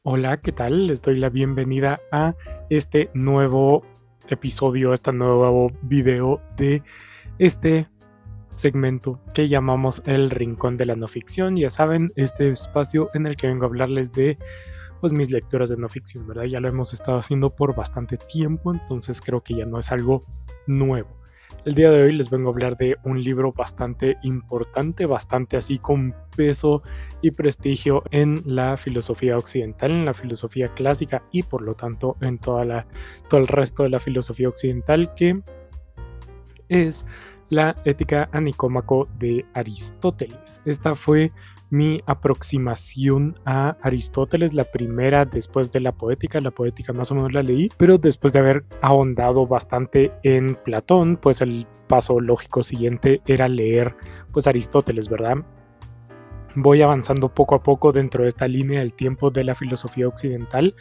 Hola, ¿qué tal? Les doy la bienvenida a este nuevo episodio, este nuevo video de este segmento que llamamos El Rincón de la No Ficción. Ya saben, este espacio en el que vengo a hablarles de pues mis lecturas de no ficción, ¿verdad? Ya lo hemos estado haciendo por bastante tiempo, entonces creo que ya no es algo nuevo. El día de hoy les vengo a hablar de un libro bastante importante, bastante así con peso y prestigio en la filosofía occidental, en la filosofía clásica y por lo tanto en todo el resto de la filosofía occidental, que es la Ética a Nicómaco de Aristóteles. Esta fue mi aproximación a Aristóteles, la primera después de la poética más o menos la leí, pero después de haber ahondado bastante en Platón, pues el paso lógico siguiente era leer pues Aristóteles, ¿verdad? Voy avanzando poco a poco dentro de esta línea del tiempo de la filosofía occidental.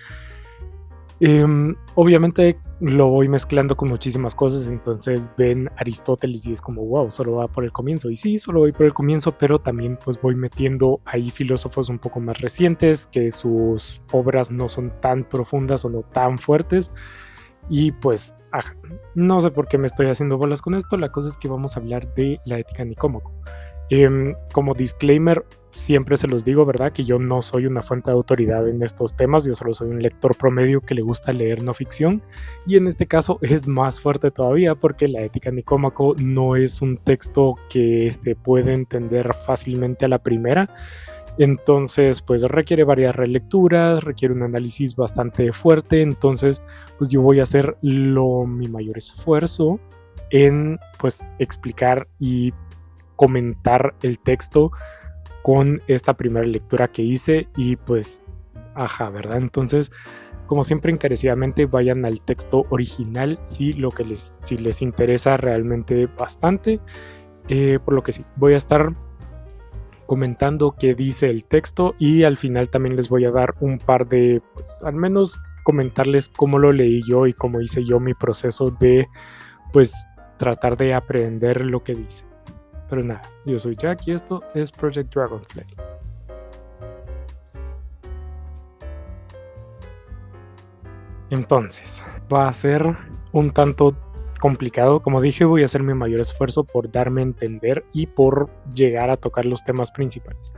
Obviamente lo voy mezclando con muchísimas cosas, entonces ven Aristóteles y es como wow, solo va por el comienzo, y sí, solo voy por el comienzo, pero también pues voy metiendo ahí filósofos un poco más recientes, que sus obras no son tan profundas o no tan fuertes, y pues no sé por qué me estoy haciendo bolas con esto. La cosa es que vamos a hablar de la Ética Nicómaco. Como disclaimer, siempre se los digo, ¿verdad? Que yo no soy una fuente de autoridad en estos temas, yo solo soy un lector promedio que le gusta leer no ficción, y en este caso es más fuerte todavía porque la Ética Nicómaco no es un texto que se puede entender fácilmente a la primera. Entonces pues requiere varias relecturas, requiere un análisis bastante fuerte, entonces pues yo voy a hacer mi mayor esfuerzo en pues explicar y comentar el texto con esta primera lectura que hice y pues, ¿verdad? Entonces, como siempre, encarecidamente vayan al texto original si les interesa realmente bastante. Por lo que sí, voy a estar comentando qué dice el texto y al final también les voy a dar un par de, pues al menos comentarles cómo lo leí yo y cómo hice yo mi proceso de, pues, tratar de aprender lo que dice. Pero nada, yo soy Jack y esto es Project Dragonfly. Entonces, va a ser un tanto complicado. Como dije, voy a hacer mi mayor esfuerzo por darme a entender y por llegar a tocar los temas principales.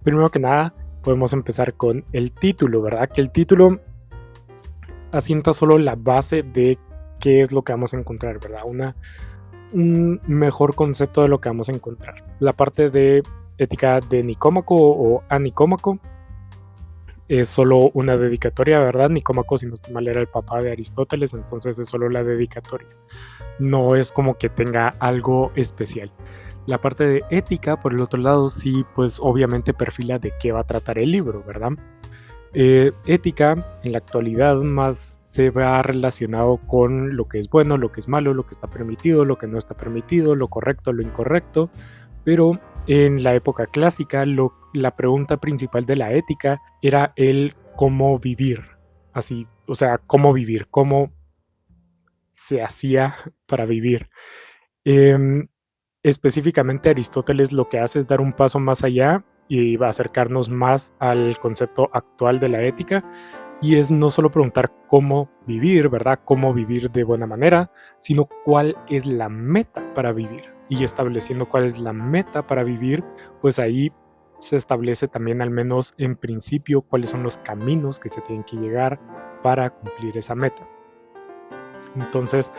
Primero que nada, podemos empezar con el título, ¿verdad? Que el título asienta solo la base de qué es lo que vamos a encontrar, ¿verdad? Un mejor concepto de lo que vamos a encontrar. La parte de Ética de Nicómaco o a Nicómaco es solo una dedicatoria, ¿verdad? Nicómaco, si no estoy mal, era el papá de Aristóteles, entonces es solo la dedicatoria. No es como que tenga algo especial. La parte de ética, por el otro lado, sí, pues obviamente perfila de qué va a tratar el libro, ¿verdad? Ética en la actualidad más se va relacionado con lo que es bueno, lo que es malo, lo que está permitido, lo que no está permitido, lo correcto, lo incorrecto, pero en la época clásica la pregunta principal de la ética era el cómo vivir, así, o sea, cómo vivir, cómo se hacía para vivir. Específicamente Aristóteles lo que hace es dar un paso más allá y va a acercarnos más al concepto actual de la ética, y es no solo preguntar cómo vivir, ¿verdad? Cómo vivir de buena manera, sino cuál es la meta para vivir. Y estableciendo cuál es la meta para vivir, pues ahí se establece también, al menos en principio, cuáles son los caminos que se tienen que llegar para cumplir esa meta. Entonces,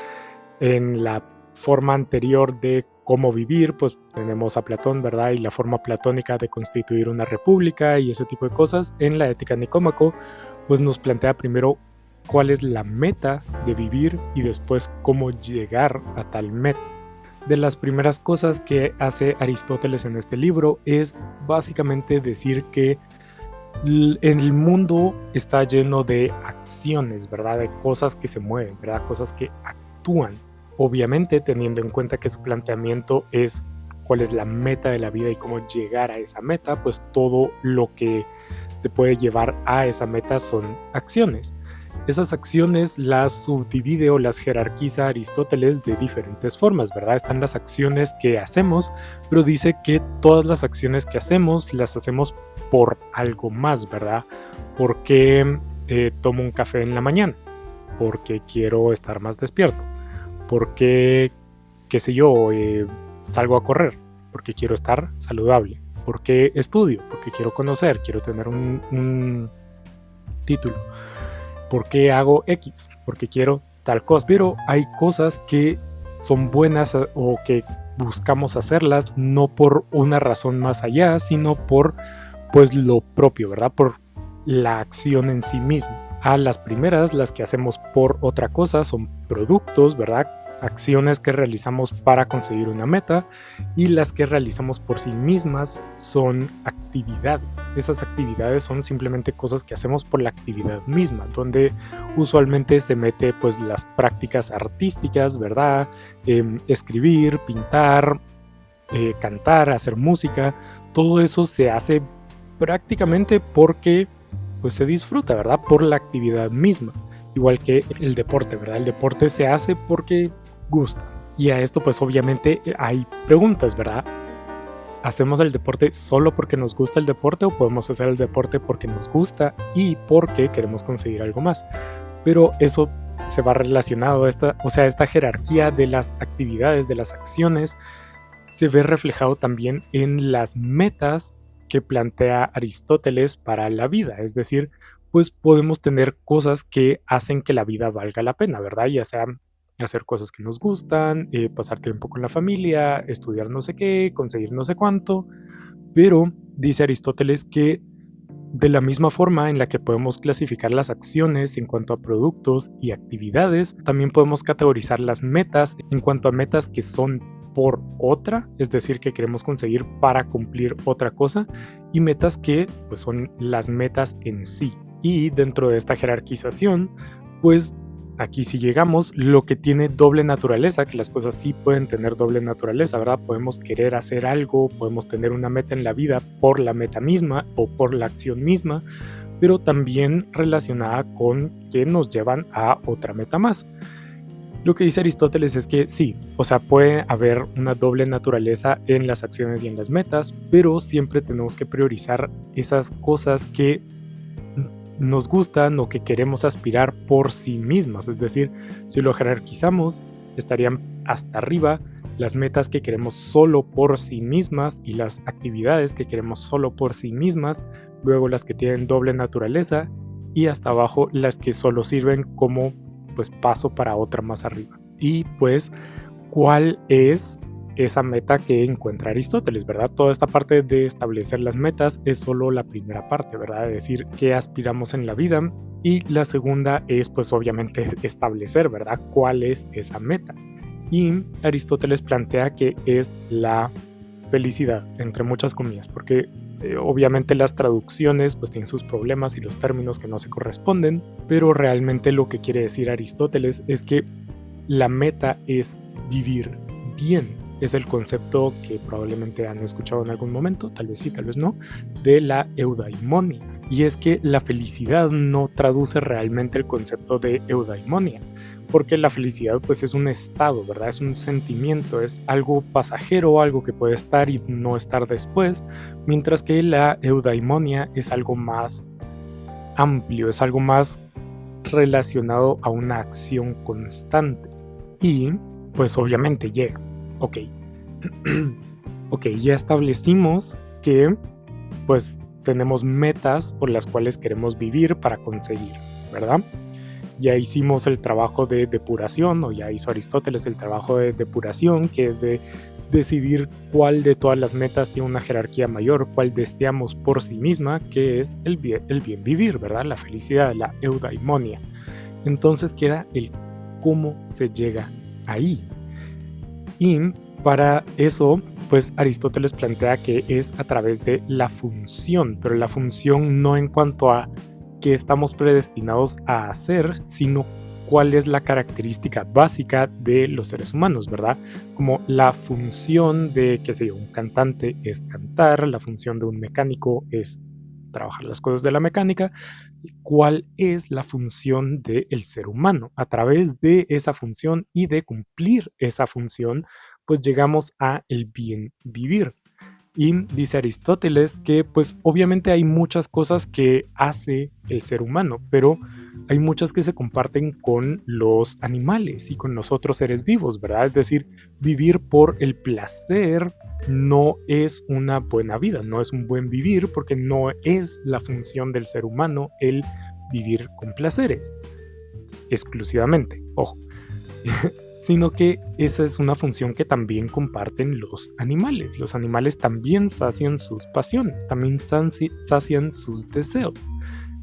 en la forma anterior de cómo vivir, pues tenemos a Platón, ¿verdad? Y la forma platónica de constituir una república y ese tipo de cosas. En la Ética Nicómaco, pues nos plantea primero cuál es la meta de vivir y después cómo llegar a tal meta. De las primeras cosas que hace Aristóteles en este libro es básicamente decir que el mundo está lleno de acciones, ¿verdad? De cosas que se mueven, ¿verdad? Cosas que actúan. Obviamente teniendo en cuenta que su planteamiento es cuál es la meta de la vida y cómo llegar a esa meta, pues todo lo que te puede llevar a esa meta son acciones. Esas acciones las subdivide o las jerarquiza Aristóteles de diferentes formas, ¿verdad? Están las acciones que hacemos, pero dice que todas las acciones que hacemos las hacemos por algo más, ¿verdad? ¿Por qué tomo un café en la mañana? Porque quiero estar más despierto. Porque, qué sé yo, salgo a correr, porque quiero estar saludable. Porque estudio, porque quiero conocer, quiero tener un título. Porque hago X, porque quiero tal cosa. Pero hay cosas que son buenas o que buscamos hacerlas no por una razón más allá, sino por pues lo propio, ¿verdad? Por la acción en sí misma. A las primeras, las que hacemos por otra cosa, son productos, ¿verdad? Acciones que realizamos para conseguir una meta, y las que realizamos por sí mismas son actividades. Esas actividades son simplemente cosas que hacemos por la actividad misma, donde usualmente se mete pues las prácticas artísticas, ¿verdad? Escribir, pintar, cantar, hacer música, todo eso se hace prácticamente porque pues se disfruta, ¿verdad? Por la actividad misma. Igual que el deporte, ¿verdad? El deporte se hace porque gusta. Y a esto pues obviamente hay preguntas, ¿verdad? ¿Hacemos el deporte solo porque nos gusta el deporte o podemos hacer el deporte porque nos gusta y porque queremos conseguir algo más? Pero eso se va relacionado a esta jerarquía de las actividades, de las acciones, se ve reflejado también en las metas que plantea Aristóteles para la vida. Es decir, pues podemos tener cosas que hacen que la vida valga la pena, ¿verdad? Ya sea hacer cosas que nos gustan, pasar tiempo con la familia, estudiar no sé qué, conseguir no sé cuánto, pero dice Aristóteles que de la misma forma en la que podemos clasificar las acciones en cuanto a productos y actividades, también podemos categorizar las metas en cuanto a metas que son por otra, es decir, que queremos conseguir para cumplir otra cosa, y metas que pues, son las metas en sí. Y dentro de esta jerarquización, pues aquí si llegamos, lo que tiene doble naturaleza, que las cosas sí pueden tener doble naturaleza, ¿verdad? Podemos querer hacer algo, podemos tener una meta en la vida por la meta misma o por la acción misma, pero también relacionada con que nos llevan a otra meta más. Lo que dice Aristóteles es que sí, o sea, puede haber una doble naturaleza en las acciones y en las metas, pero siempre tenemos que priorizar esas cosas que nos gustan o que queremos aspirar por sí mismas. Es decir, si lo jerarquizamos, estarían hasta arriba las metas que queremos solo por sí mismas y las actividades que queremos solo por sí mismas, luego las que tienen doble naturaleza y hasta abajo las que solo sirven como pues paso para otra más arriba. Y pues, ¿cuál es esa meta que encuentra Aristóteles, ¿verdad? Toda esta parte de establecer las metas es solo la primera parte, ¿verdad? De decir qué aspiramos en la vida, y la segunda es pues obviamente establecer, ¿verdad? ¿Cuál es esa meta? Y Aristóteles plantea que es la felicidad, entre muchas comillas, porque obviamente las traducciones pues tienen sus problemas y los términos que no se corresponden, pero realmente lo que quiere decir Aristóteles es que la meta es vivir bien. Es el concepto que probablemente han escuchado en algún momento, tal vez sí, tal vez no, de la eudaimonia. Y es que la felicidad no traduce realmente el concepto de eudaimonia, porque la felicidad pues es un estado, ¿verdad? Es un sentimiento, es algo pasajero, algo que puede estar y no estar después, mientras que la eudaimonia es algo más amplio, es algo más relacionado a una acción constante. Y pues obviamente llega. Ok, ok, ya establecimos que pues tenemos metas por las cuales queremos vivir para conseguir, ¿verdad? Ya hicimos el trabajo de depuración, o ya hizo Aristóteles el trabajo de depuración, que es de decidir cuál de todas las metas tiene una jerarquía mayor, cuál deseamos por sí misma, que es el bien vivir, ¿verdad? La felicidad, la eudaimonia. Entonces queda el cómo se llega ahí. Y para eso, pues Aristóteles plantea que es a través de la función, pero la función no en cuanto a qué estamos predestinados a hacer, sino cuál es la característica básica de los seres humanos, ¿verdad? Como la función de, qué sé yo, un cantante es cantar, la función de un mecánico es trabajar las cosas de la mecánica. ¿Cuál es la función del ser humano? A través de esa función y de cumplir esa función, pues llegamos a el bien vivir. Y dice Aristóteles que pues obviamente hay muchas cosas que hace el ser humano, pero hay muchas que se comparten con los animales y con los otros seres vivos, ¿verdad? Es decir, vivir por el placer no es una buena vida, no es un buen vivir, porque no es la función del ser humano el vivir con placeres exclusivamente, ojo, sino que esa es una función que también comparten los animales. Los animales también sacian sus pasiones, también sacian sus deseos.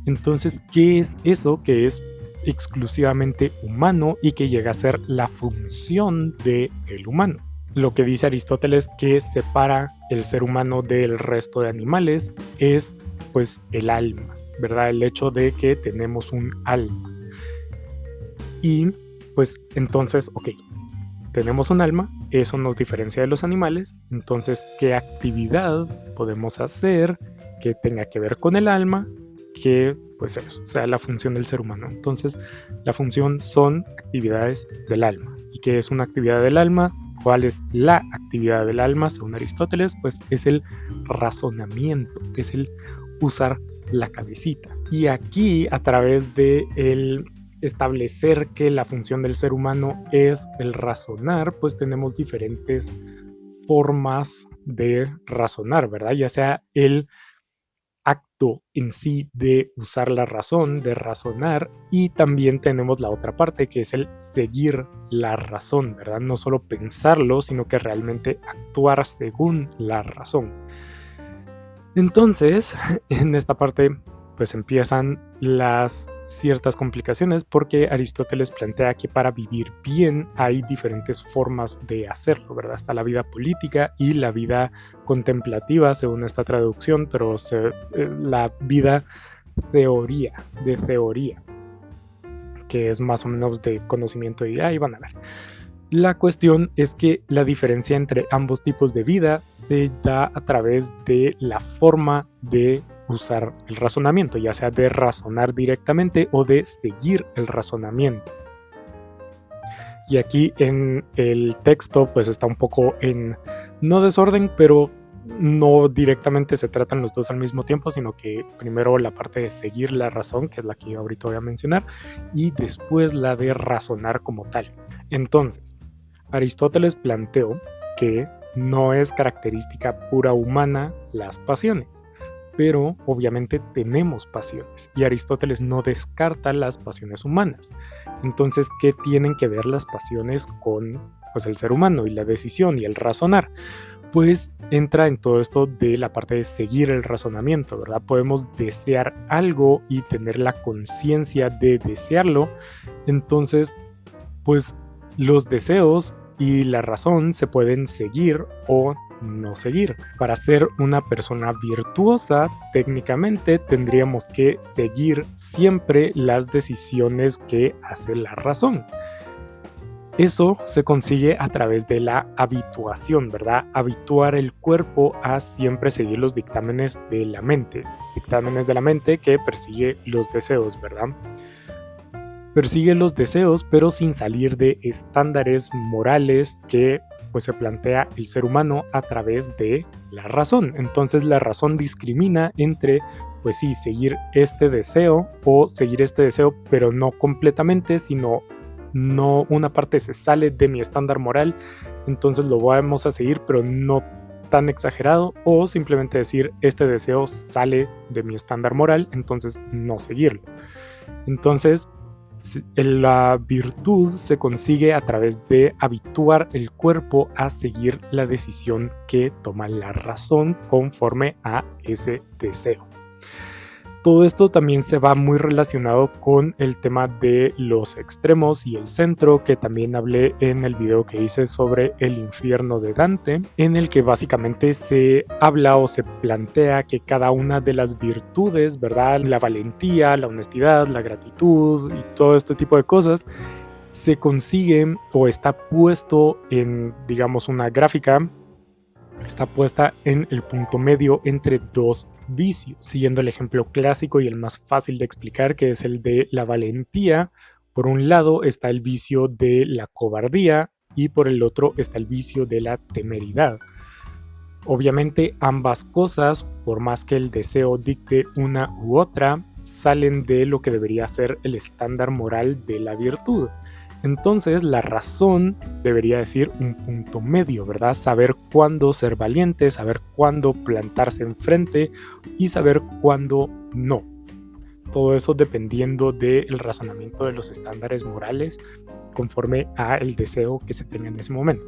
Entonces, ¿qué es eso que es exclusivamente humano y que llega a ser la función del humano? Lo que dice Aristóteles que separa el ser humano del resto de animales es pues el alma, ¿verdad? El hecho de que tenemos un alma. Y pues entonces, ok, tenemos un alma, eso nos diferencia de los animales, entonces, ¿qué actividad podemos hacer que tenga que ver con el alma? Que pues eso, sea la función del ser humano. Entonces, la función son actividades del alma. ¿Y qué es una actividad del alma? ¿Cuál es la actividad del alma según Aristóteles? Pues es el razonamiento, es el usar la cabecita. Y aquí, a través de el establecer que la función del ser humano es el razonar, pues tenemos diferentes formas de razonar, ¿verdad? Ya sea el acto en sí de usar la razón, de razonar, y también tenemos la otra parte que es el seguir la razón, ¿verdad? No solo pensarlo, sino que realmente actuar según la razón. Entonces, en esta parte pues empiezan las ciertas complicaciones porque Aristóteles plantea que para vivir bien hay diferentes formas de hacerlo, ¿verdad? Está la vida política y la vida contemplativa, según esta traducción, pero la vida teoría, que es más o menos de conocimiento y ahí van a ver. La cuestión es que la diferencia entre ambos tipos de vida se da a través de la forma de usar el razonamiento, ya sea de razonar directamente o de seguir el razonamiento. Y aquí en el texto pues está un poco en, no desorden, pero no directamente se tratan los dos al mismo tiempo, sino que primero la parte de seguir la razón, que es la que yo ahorita voy a mencionar, y después la de razonar como tal. Entonces, Aristóteles planteó que no es característica pura humana las pasiones, pero obviamente tenemos pasiones y Aristóteles no descarta las pasiones humanas. Entonces, ¿qué tienen que ver las pasiones con pues, el ser humano y la decisión y el razonar? Pues entra en todo esto de la parte de seguir el razonamiento, ¿verdad? Podemos desear algo y tener la conciencia de desearlo. Entonces, pues los deseos y la razón se pueden seguir o no seguir. Para ser una persona virtuosa, técnicamente tendríamos que seguir siempre las decisiones que hace la razón. Eso se consigue a través de la habituación, ¿verdad? Habituar el cuerpo a siempre seguir los dictámenes de la mente. Dictámenes de la mente que persigue los deseos, ¿verdad? Persigue los deseos, pero sin salir de estándares morales que pues, se plantea el ser humano a través de la razón. Entonces la razón discrimina entre, pues sí, seguir este deseo o seguir este deseo, pero no completamente, sino no una parte se sale de mi estándar moral, entonces lo vamos a seguir, pero no tan exagerado, o simplemente decir este deseo sale de mi estándar moral, entonces no seguirlo. Entonces la virtud se consigue a través de habituar el cuerpo a seguir la decisión que toma la razón conforme a ese deseo. Todo esto también se va muy relacionado con el tema de los extremos y el centro, que también hablé en el video que hice sobre el infierno de Dante, en el que básicamente se habla o se plantea que cada una de las virtudes, ¿verdad? La valentía, la honestidad, la gratitud y todo este tipo de cosas se consigue o está puesto en, digamos, una gráfica. Está puesta en el punto medio entre dos vicios, siguiendo el ejemplo clásico y el más fácil de explicar, que es el de la valentía. Por un lado está el vicio de la cobardía y por el otro está el vicio de la temeridad. Obviamente ambas cosas, por más que el deseo dicte una u otra, salen de lo que debería ser el estándar moral de la virtud. Entonces la razón debería decir un punto medio, ¿verdad? Saber cuándo ser valiente, saber cuándo plantarse enfrente y saber cuándo no. Todo eso dependiendo del razonamiento de los estándares morales conforme al deseo que se tenga en ese momento.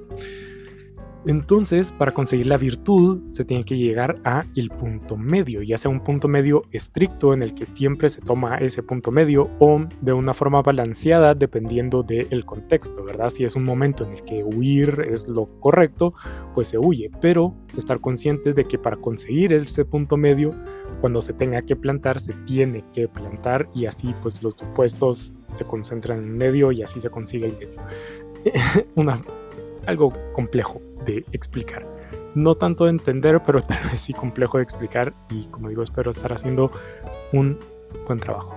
Entonces, para conseguir la virtud se tiene que llegar a el punto medio, ya sea un punto medio estricto en el que siempre se toma ese punto medio o de una forma balanceada dependiendo del contexto, ¿verdad? Si es un momento en el que huir es lo correcto, pues se huye, pero estar consciente de que para conseguir ese punto medio, cuando se tenga que plantar, se tiene que plantar y así pues los opuestos se concentran en medio y así se consigue el medio. Algo complejo de explicar. No tanto de entender, pero tal vez sí complejo de explicar y como digo, espero estar haciendo un buen trabajo.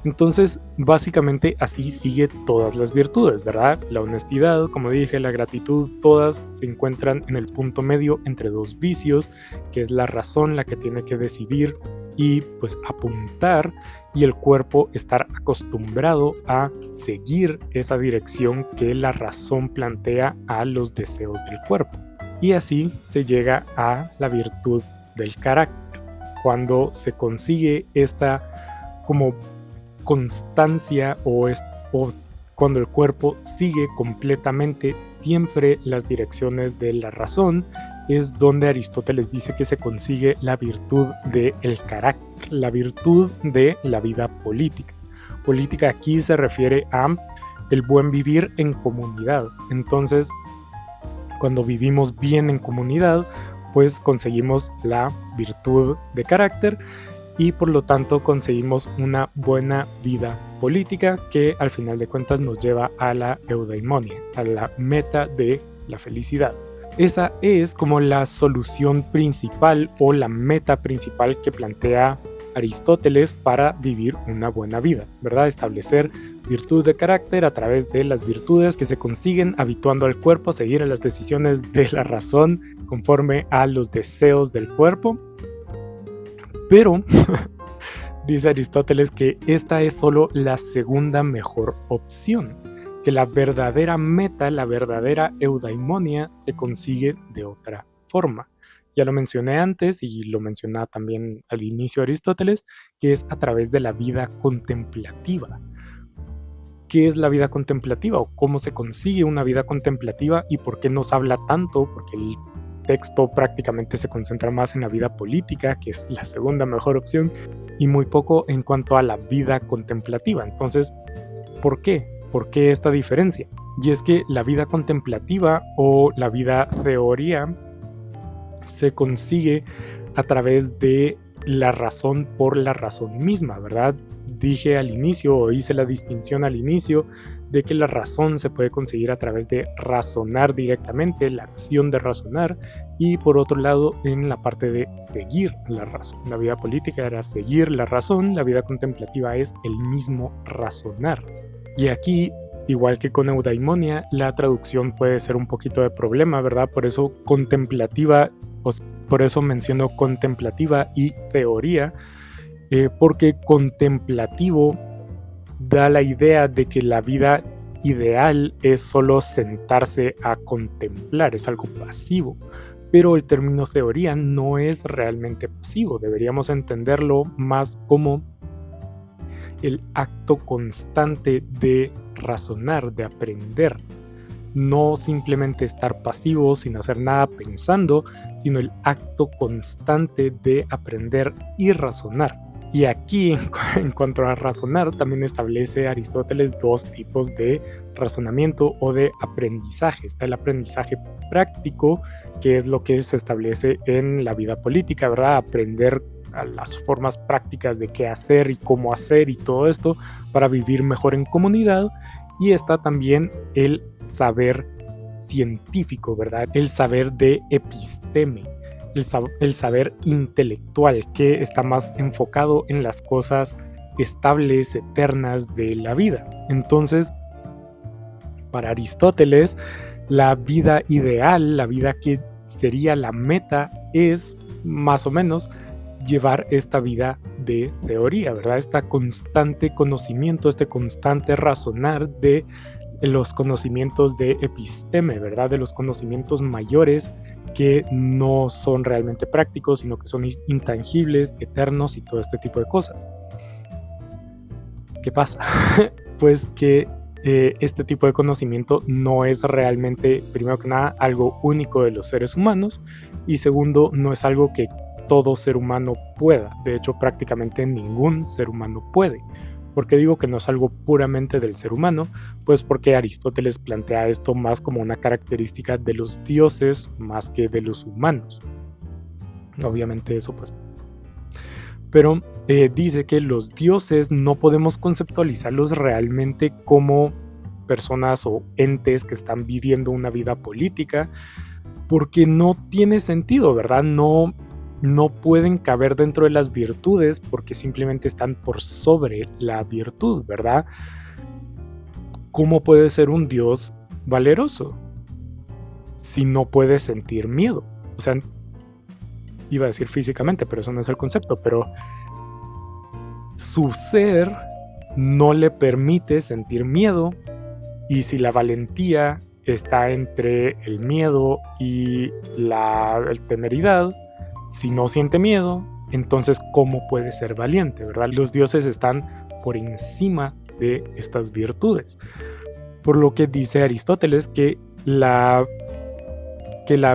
Entonces, básicamente así sigue todas las virtudes, ¿verdad? La honestidad, como dije, la gratitud, todas se encuentran en el punto medio entre dos vicios, que es la razón la que tiene que decidir y pues apuntar y el cuerpo estar acostumbrado a seguir esa dirección que la razón plantea a los deseos del cuerpo. Y así se llega a la virtud del carácter, cuando se consigue esta como constancia o cuando el cuerpo sigue completamente siempre las direcciones de la razón, es donde Aristóteles dice que se consigue la virtud del carácter, la virtud de la vida política. Política aquí se refiere a el buen vivir en comunidad. Entonces, cuando vivimos bien en comunidad, pues conseguimos la virtud de carácter y por lo tanto conseguimos una buena vida política que al final de cuentas nos lleva a la eudaimonia, a la meta de la felicidad. Esa es como la solución principal o la meta principal que plantea Aristóteles para vivir una buena vida, ¿verdad? Establecer virtud de carácter a través de las virtudes que se consiguen habituando al cuerpo a seguir a las decisiones de la razón conforme a los deseos del cuerpo. Pero dice Aristóteles que esta es solo la segunda mejor opción, que la verdadera meta, la verdadera eudaimonia se consigue de otra forma. Ya lo mencioné antes y lo mencionaba también al inicio Aristóteles, que es a través de la vida contemplativa. ¿Qué es la vida contemplativa o cómo se consigue una vida contemplativa y por qué nos habla tanto? Porque el texto prácticamente se concentra más en la vida política, que es la segunda mejor opción, y muy poco en cuanto a la vida contemplativa. Entonces, ¿por qué? ¿Por qué esta diferencia? Y es que la vida contemplativa o la vida teoría se consigue a través de la razón por la razón misma, ¿verdad? Dije al inicio, o hice la distinción al inicio, de que la razón se puede conseguir a través de razonar directamente, la acción de razonar, y por otro lado, en la parte de seguir la razón. La vida política era seguir la razón, la vida contemplativa es el mismo razonar. Y aquí, igual que con eudaimonia, la traducción puede ser un poquito de problema, ¿verdad? Por eso contemplativa, por eso menciono contemplativa y teoría, porque contemplativo da la idea de que la vida ideal es solo sentarse a contemplar, es algo pasivo. Pero el término teoría no es realmente pasivo, deberíamos entenderlo más como el acto constante de razonar, de aprender. No simplemente estar pasivo sin hacer nada pensando, sino el acto constante de aprender y razonar. Y aquí, en cuanto a razonar, también establece Aristóteles dos tipos de razonamiento o de aprendizaje. Está el aprendizaje práctico, que es lo que se establece en la vida política, ¿verdad? Aprender a las formas prácticas de qué hacer y cómo hacer y todo esto para vivir mejor en comunidad. Y está también el saber científico, ¿verdad? El saber de episteme. El saber intelectual, que está más enfocado en las cosas estables, eternas de la vida. Entonces, para Aristóteles, la vida ideal, la vida que sería la meta, es más o menos llevar esta vida de teoría, ¿verdad? Este constante conocimiento, este constante razonar de los conocimientos de episteme, ¿verdad? De los conocimientos mayores que no son realmente prácticos, sino que son intangibles, eternos y todo este tipo de cosas. ¿Qué pasa? Pues que este tipo de conocimiento no es realmente, primero que nada, algo único de los seres humanos, y segundo, no es algo que todo ser humano pueda. De hecho, prácticamente ningún ser humano puede. ¿Por qué digo que no es algo puramente del ser humano? Pues porque Aristóteles plantea esto más como una característica de los dioses más que de los humanos. Obviamente eso pues... Pero dice que los dioses no podemos conceptualizarlos realmente como personas o entes que están viviendo una vida política, porque no tiene sentido, ¿verdad? No pueden caber dentro de las virtudes porque simplemente están por sobre la virtud, ¿verdad? ¿Cómo puede ser un dios valeroso si no puede sentir miedo? O sea, iba a decir físicamente, pero eso no es el concepto, pero su ser no le permite sentir miedo, y si la valentía está entre el miedo y la temeridad, si no siente miedo, entonces ¿cómo puede ser valiente, verdad? Los dioses están por encima de estas virtudes. Por lo que dice Aristóteles que la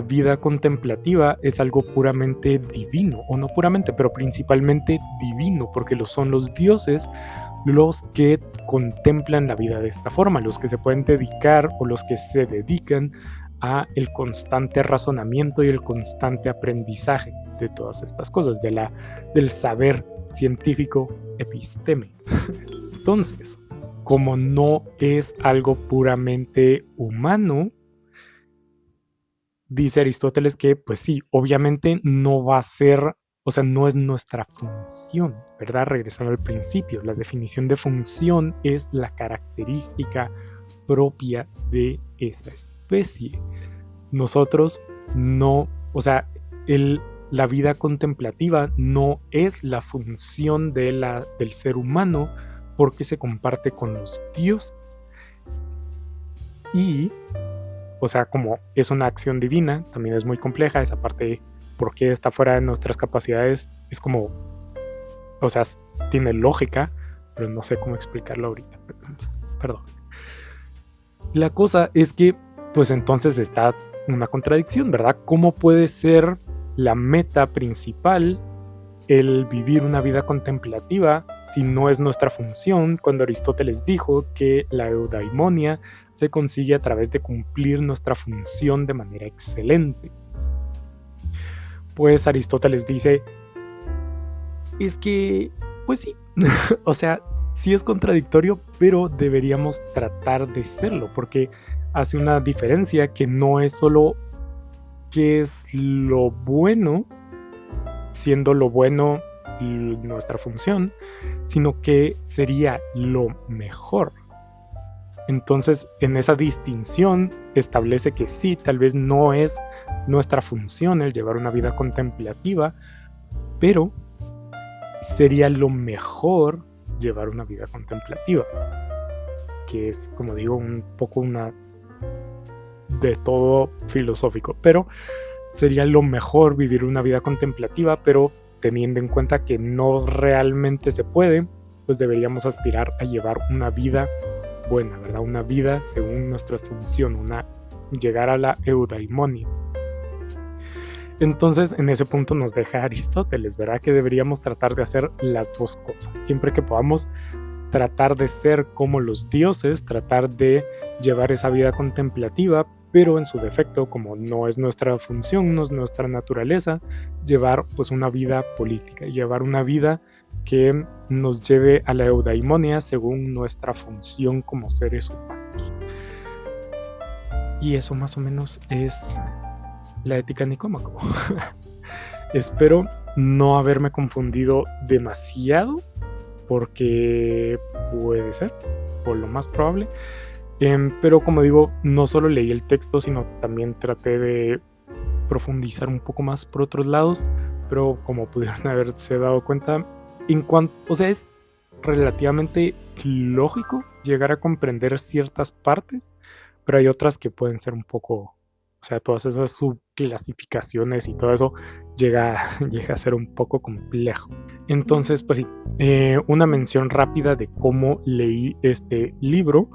vida contemplativa es algo puramente divino, o no puramente, pero principalmente divino, porque lo son los dioses los que contemplan la vida de esta forma, los que se pueden dedicar o los que se dedican a el constante razonamiento y el constante aprendizaje de todas estas cosas, del saber científico episteme. Entonces, como no es algo puramente humano, dice Aristóteles que, pues sí, obviamente no va a ser, o sea, no es nuestra función, ¿verdad? Regresando al principio, la definición de función es la característica propia de esa especie. Nosotros no, o sea, la vida contemplativa no es la función del ser humano porque se comparte con los dioses. Y, o sea, como es una acción divina, también es muy compleja esa parte, porque está fuera de nuestras capacidades, es como, o sea, tiene lógica, pero no sé cómo explicarlo ahorita, perdón. La cosa es que, pues entonces está una contradicción, ¿verdad? ¿Cómo puede ser la meta principal el vivir una vida contemplativa si no es nuestra función, cuando Aristóteles dijo que la eudaimonia se consigue a través de cumplir nuestra función de manera excelente? Pues Aristóteles dice, es que, pues sí, o sea, sí es contradictorio, pero deberíamos tratar de serlo, porque hace una diferencia que no es solo qué es lo bueno, siendo lo bueno nuestra función, sino que sería lo mejor. Entonces, en esa distinción establece que sí, tal vez no es nuestra función el llevar una vida contemplativa, pero sería lo mejor llevar una vida contemplativa, que es, como digo, un poco una de todo filosófico, pero sería lo mejor vivir una vida contemplativa, pero teniendo en cuenta que no realmente se puede, pues deberíamos aspirar a llevar una vida buena, ¿verdad? Una vida según nuestra función, llegar a la eudaimonia. Entonces, en ese punto nos deja Aristóteles, ¿verdad? Que deberíamos tratar de hacer las dos cosas. Siempre que podamos tratar de ser como los dioses, tratar de llevar esa vida contemplativa, pero en su defecto, como no es nuestra función, no es nuestra naturaleza, llevar pues una vida política, llevar una vida que nos lleve a la eudaimonia según nuestra función como seres humanos. Y eso más o menos es la ética nicómaco. Espero no haberme confundido demasiado, porque puede ser, por lo más probable. Pero como digo, no solo leí el texto, sino también traté de profundizar un poco más por otros lados, pero como pudieron haberse dado cuenta, o sea, es relativamente lógico llegar a comprender ciertas partes, pero hay otras que pueden ser un poco, o sea, todas esas subclasificaciones y todo eso llega a ser un poco complejo. Entonces, pues sí, una mención rápida de cómo leí este libro,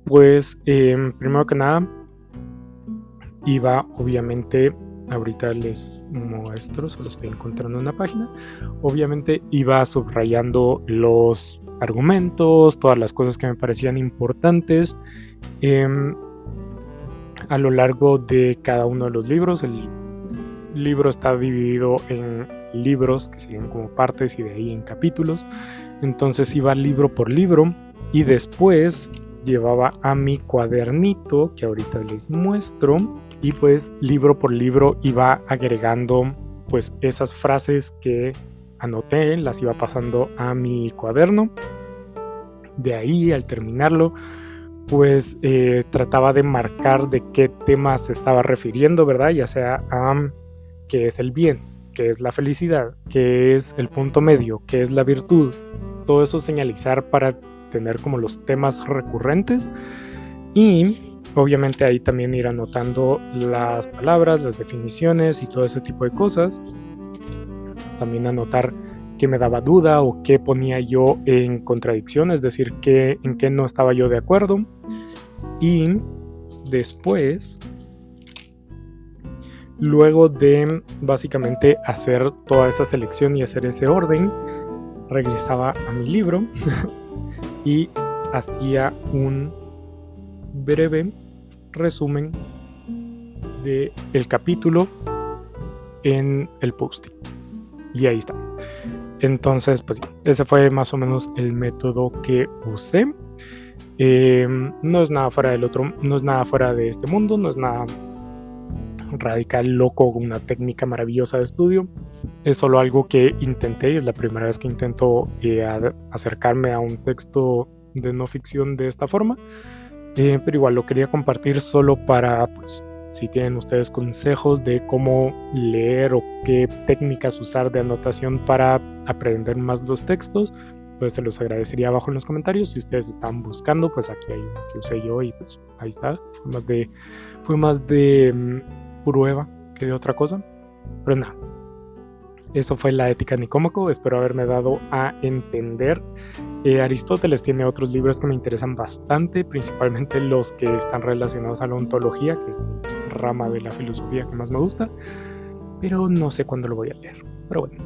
pues primero que nada, iba obviamente, ahorita les muestro, solo estoy encontrando una página, obviamente iba subrayando los argumentos, todas las cosas que me parecían importantes a lo largo de cada uno de los libros. El libro está dividido en libros que siguen como partes y de ahí en capítulos, entonces iba libro por libro y después llevaba a mi cuadernito que ahorita les muestro y pues libro por libro iba agregando pues esas frases que anoté, las iba pasando a mi cuaderno. De ahí al terminarlo pues trataba de marcar de qué tema se estaba refiriendo, ¿verdad? Ya sea a qué es el bien, qué es la felicidad, qué es el punto medio, qué es la virtud. Todo eso señalizar para tener como los temas recurrentes y obviamente ahí también ir anotando las palabras, las definiciones y todo ese tipo de cosas. También anotar qué me daba duda o qué ponía yo en contradicción, es decir, en qué no estaba yo de acuerdo. Y después, luego de básicamente hacer toda esa selección y hacer ese orden, regresaba a mi libro y hacía un breve resumen del capítulo en el post-it. Y ahí está. Entonces, pues ese fue más o menos el método que usé. No es nada fuera del otro, no es nada fuera de este mundo, no es nada radical, loco, una técnica maravillosa de estudio. Es solo algo que intenté, es la primera vez que intento acercarme a un texto de no ficción de esta forma, pero igual lo quería compartir solo para, pues, si tienen ustedes consejos de cómo leer o qué técnicas usar de anotación para aprender más los textos, pues se los agradecería abajo en los comentarios. Si ustedes están buscando, pues aquí hay uno que usé yo y pues ahí está. Fue más de prueba que de otra cosa, pero nada. Eso fue la Ética Nicómaco, espero haberme dado a entender. Aristóteles tiene otros libros que me interesan bastante, principalmente los que están relacionados a la ontología, que es la rama de la filosofía que más me gusta, pero no sé cuándo lo voy a leer. Pero bueno,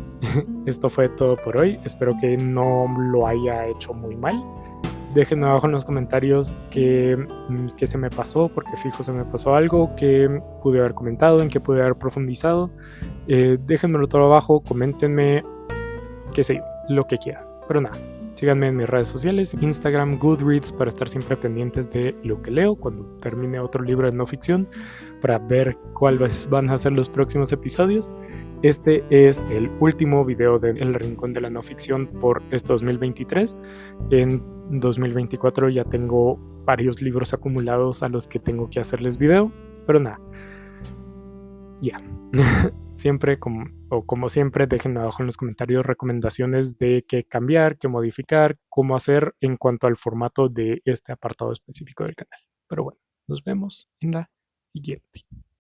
esto fue todo por hoy, espero que no lo haya hecho muy mal. Déjenme abajo en los comentarios qué se me pasó, porque fijo se me pasó algo, que pude haber comentado, en qué pude haber profundizado. Déjenmelo todo abajo, coméntenme, qué sé yo, lo que quieran. Pero nada, síganme en mis redes sociales, Instagram, Goodreads, para estar siempre pendientes de lo que leo cuando termine otro libro de no ficción, para ver cuáles van a ser los próximos episodios. Este es el último video de El Rincón de la No Ficción por este 2023. En 2024 ya tengo varios libros acumulados a los que tengo que hacerles video, pero nada, ya. Siempre, como siempre, déjenme abajo en los comentarios recomendaciones de qué cambiar, qué modificar, cómo hacer en cuanto al formato de este apartado específico del canal. Pero bueno, nos vemos en la siguiente.